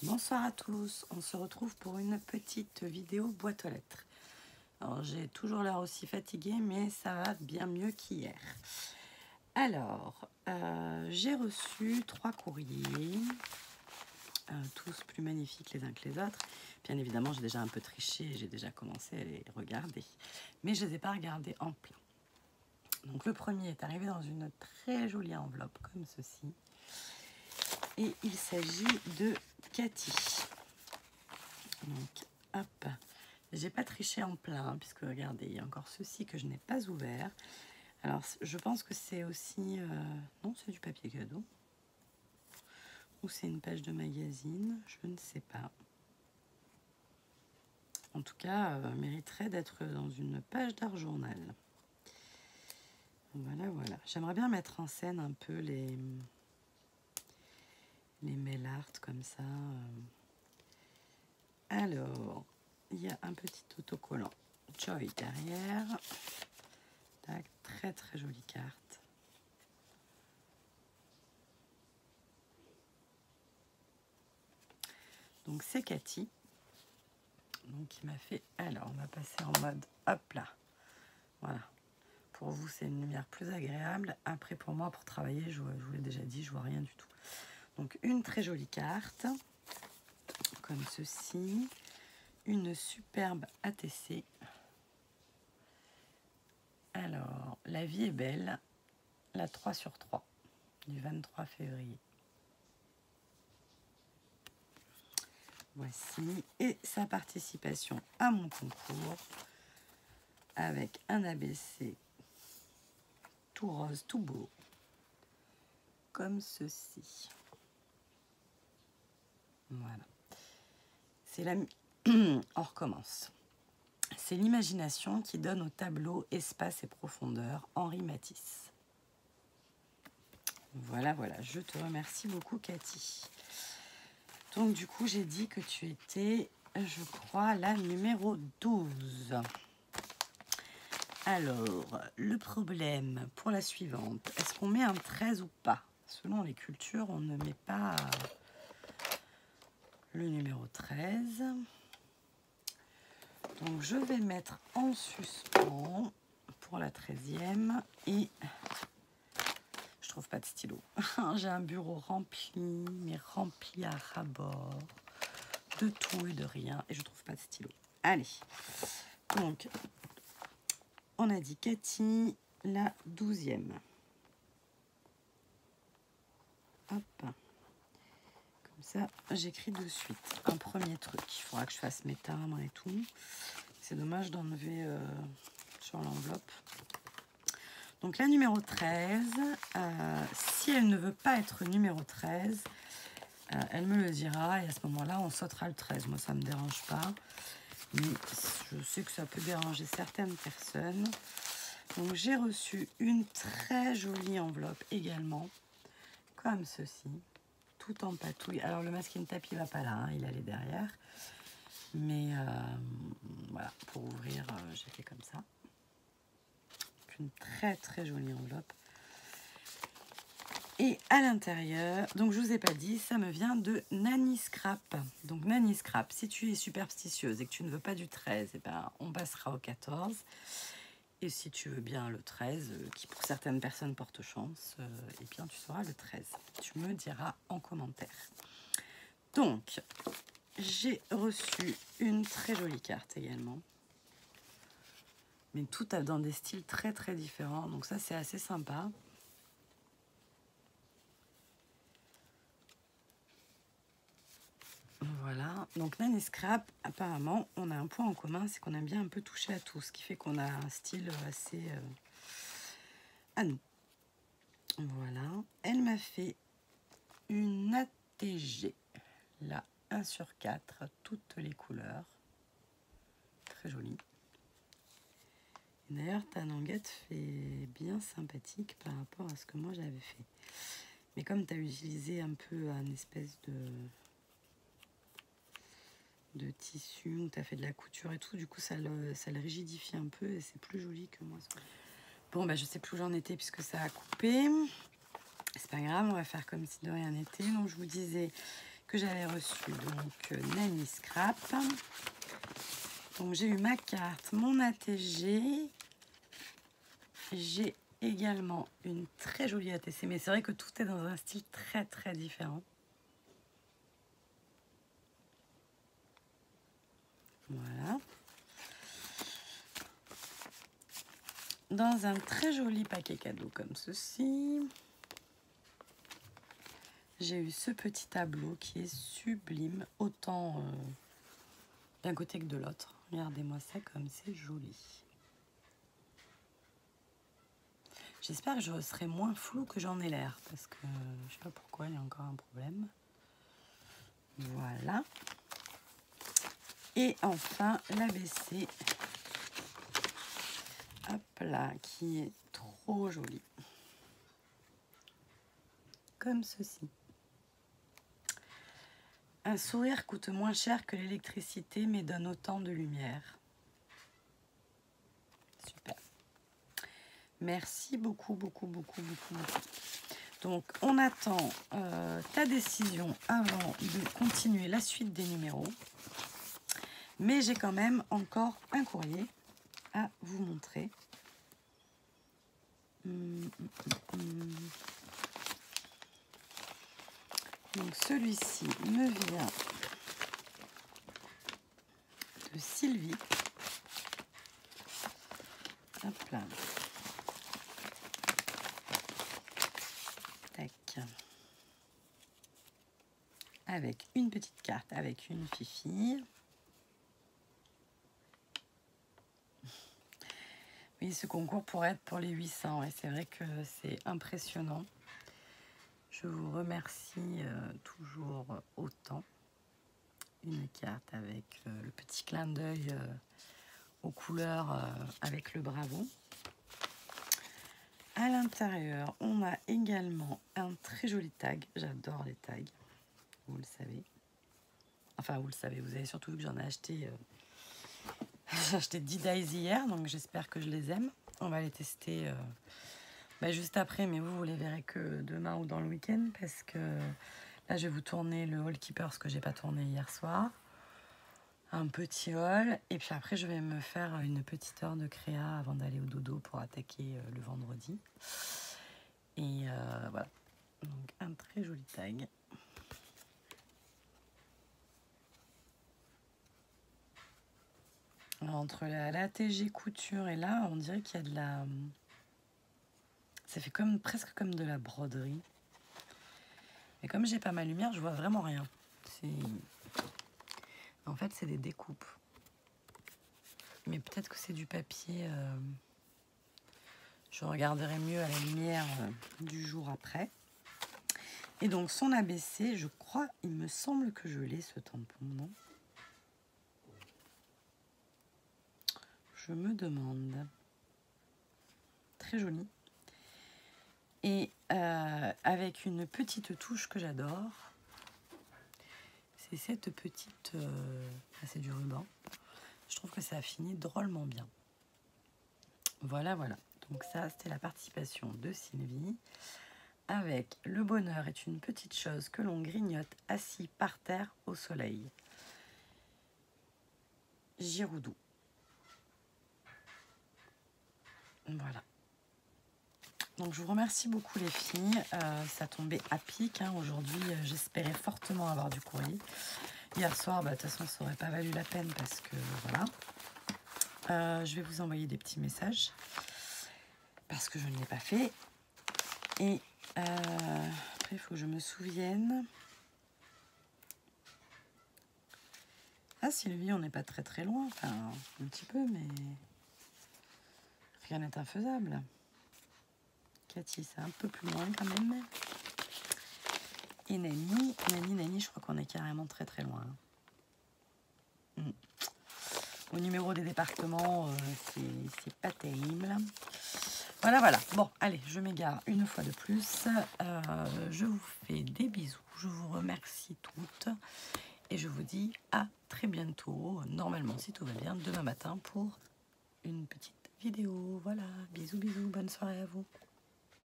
Bonsoir à tous, on se retrouve pour une petite vidéo boîte aux lettres. Alors j'ai toujours l'air aussi fatiguée mais ça va bien mieux qu'hier. Alors j'ai reçu 3 courriers, tous plus magnifiques les uns que les autres. Bien évidemment j'ai déjà un peu triché, j'ai déjà commencé à les regarder, mais je ne les ai pas regardés en plein. Donc le premier est arrivé dans une très jolie enveloppe comme ceci. Et il s'agit de Cathy. Donc, hop, j'ai pas triché en plein, hein, puisque regardez, il y a encore ceci que je n'ai pas ouvert. Alors, je pense que c'est aussi... non, c'est du papier cadeau. Ou c'est une page de magazine, je ne sais pas. En tout cas, mériterait d'être dans une page d'art journal. Voilà, voilà. J'aimerais bien mettre en scène un peu les mail art comme ça. Alors, il y a un petit autocollant Joy derrière. Tac, très très jolie carte. Donc c'est Cathy. Donc qui m'a fait... Alors, on va passer en mode hop là. Voilà. Pour vous, c'est une lumière plus agréable. Après, pour moi, pour travailler, je vous l'ai déjà dit, je vois rien du tout. Donc, une très jolie carte. Comme ceci. Une superbe ATC. Alors, la vie est belle. La 3/3 du 23 février. Voici. Et sa participation à mon concours. Avec un ABC tout rose, tout beau. Comme ceci. Voilà. C'est la... On recommence. C'est l'imagination qui donne au tableau espace et profondeur. Henri Matisse. Voilà, voilà. Je te remercie beaucoup, Cathy. Donc, du coup, j'ai dit que tu étais, je crois, la numéro 12. Alors, le problème pour la suivante, est-ce qu'on met un 13 ou pas? Selon les cultures, on ne met pas le numéro 13. Donc, je vais mettre en suspens pour la 13e et je trouve pas de stylo. J'ai un bureau rempli, mais rempli à ras-bord de tout et de rien et je trouve pas de stylo. Allez, donc, on a dit Cathy, la 12e. Hop. Comme ça, j'écris de suite un premier truc. Il faudra que je fasse mes timbres et tout. C'est dommage d'enlever sur l'enveloppe. Donc la numéro 13, si elle ne veut pas être numéro 13, elle me le dira et à ce moment-là, on sautera le 13. Moi, ça ne me dérange pas. Mais je sais que ça peut déranger certaines personnes. Donc j'ai reçu une très jolie enveloppe également, comme ceci, tout en patouille. Alors le masking tape il va pas là, hein, il allait derrière. Mais voilà, pour ouvrir, j'ai fait comme ça. Une très très jolie enveloppe. Et à l'intérieur, donc je vous ai pas dit, ça me vient de Nanny Scrap. Donc Nanny Scrap, si tu es superstitieuse et que tu ne veux pas du 13, eh ben, on passera au 14. Et si tu veux bien le 13, qui pour certaines personnes porte chance, eh bien tu sauras le 13. Tu me diras en commentaire. Donc, j'ai reçu une très jolie carte également. Mais tout dans des styles très très différents. Donc ça, c'est assez sympa. Voilà. Donc Nanny Scrap, apparemment, on a un point en commun, c'est qu'on aime bien un peu toucher à tout. Ce qui fait qu'on a un style assez à nous. Voilà. Elle m'a fait une ATG. Là, 1/4, toutes les couleurs. Très jolie. D'ailleurs, ta languette fait bien sympathique par rapport à ce que moi j'avais fait. Mais comme tu as utilisé un peu un espèce de tissu, où tu as fait de la couture et tout, du coup ça le rigidifie un peu et c'est plus joli que moi. Bon, bah je sais plus où j'en étais puisque ça a coupé. C'est pas grave, on va faire comme si de rien n'était. Donc je vous disais que j'avais reçu. Donc Nani Scrap. Donc j'ai eu ma carte, mon ATG. J'ai également une très jolie ATC, mais c'est vrai que tout est dans un style très très différent. Voilà. Dans un très joli paquet cadeau comme ceci. J'ai eu ce petit tableau qui est sublime, autant d'un côté que de l'autre. Regardez-moi ça comme c'est joli. J'espère que je serai moins floue que j'en ai l'air, parce que je sais pas pourquoi, il y a encore un problème. Voilà. Et enfin, l'ABC. Hop là, qui est trop joli. Comme ceci. Un sourire coûte moins cher que l'électricité, mais donne autant de lumière. Super. Merci beaucoup, beaucoup, beaucoup, beaucoup, beaucoup. Donc, on attend ta décision avant de continuer la suite des numéros. Mais j'ai quand même encore un courrier à vous montrer. Donc, celui-ci me vient de Sylvie. Hop là. Tac. Avec une petite carte, avec une fifi. Oui, ce concours pourrait être pour les 800. Et c'est vrai que c'est impressionnant. Je vous remercie toujours autant. Une carte avec le petit clin d'œil aux couleurs avec le bravo. À l'intérieur, on a également un très joli tag. J'adore les tags, vous le savez. Enfin, vous le savez, vous avez surtout vu que j'en ai acheté. J'ai acheté 10 dies hier, donc j'espère que je les aime. On va les tester juste après, mais vous les verrez que demain ou dans le week-end, parce que là, je vais vous tourner le Haul Keepers que j'ai pas tourné hier soir. Un petit haul, et puis après, je vais me faire une petite heure de créa avant d'aller au dodo pour attaquer le vendredi. Et voilà, donc un très joli tag. Entre la TG couture et là, on dirait qu'il y a de la... Ça fait comme presque comme de la broderie. Et comme j'ai pas ma lumière, je vois vraiment rien. En fait, c'est des découpes. Mais peut-être que c'est du papier. Je regarderai mieux à la lumière du jour après. Et donc, son ABC, je crois, il me semble que je l'ai, ce tampon, non? Je me demande. Très joli. Et avec une petite touche que j'adore. C'est cette petite... c'est du ruban. Je trouve que ça a fini drôlement bien. Voilà, voilà. Donc ça, c'était la participation de Sylvie. Avec le bonheur est une petite chose que l'on grignote assis par terre au soleil. Giroudou. Voilà. Donc je vous remercie beaucoup les filles. Ça tombait à pic. Hein. Aujourd'hui, j'espérais fortement avoir du courrier. Hier soir, de toute façon, ça n'aurait pas valu la peine parce que voilà. Je vais vous envoyer des petits messages parce que je ne l'ai pas fait. Et après, il faut que je me souvienne. Ah, Sylvie, on n'est pas très très loin. Enfin, un petit peu, mais rien n'est infaisable. Cathy, c'est un peu plus loin quand même. Et Nani, je crois qu'on est carrément très très loin. Au numéro des départements, c'est pas terrible. Voilà, voilà. Bon, allez, je m'égare une fois de plus. Je vous fais des bisous. Je vous remercie toutes. Et je vous dis à très bientôt. Normalement, si tout va bien, demain matin pour une petite vidéo. Voilà, bisous, bisous. Bonne soirée à vous.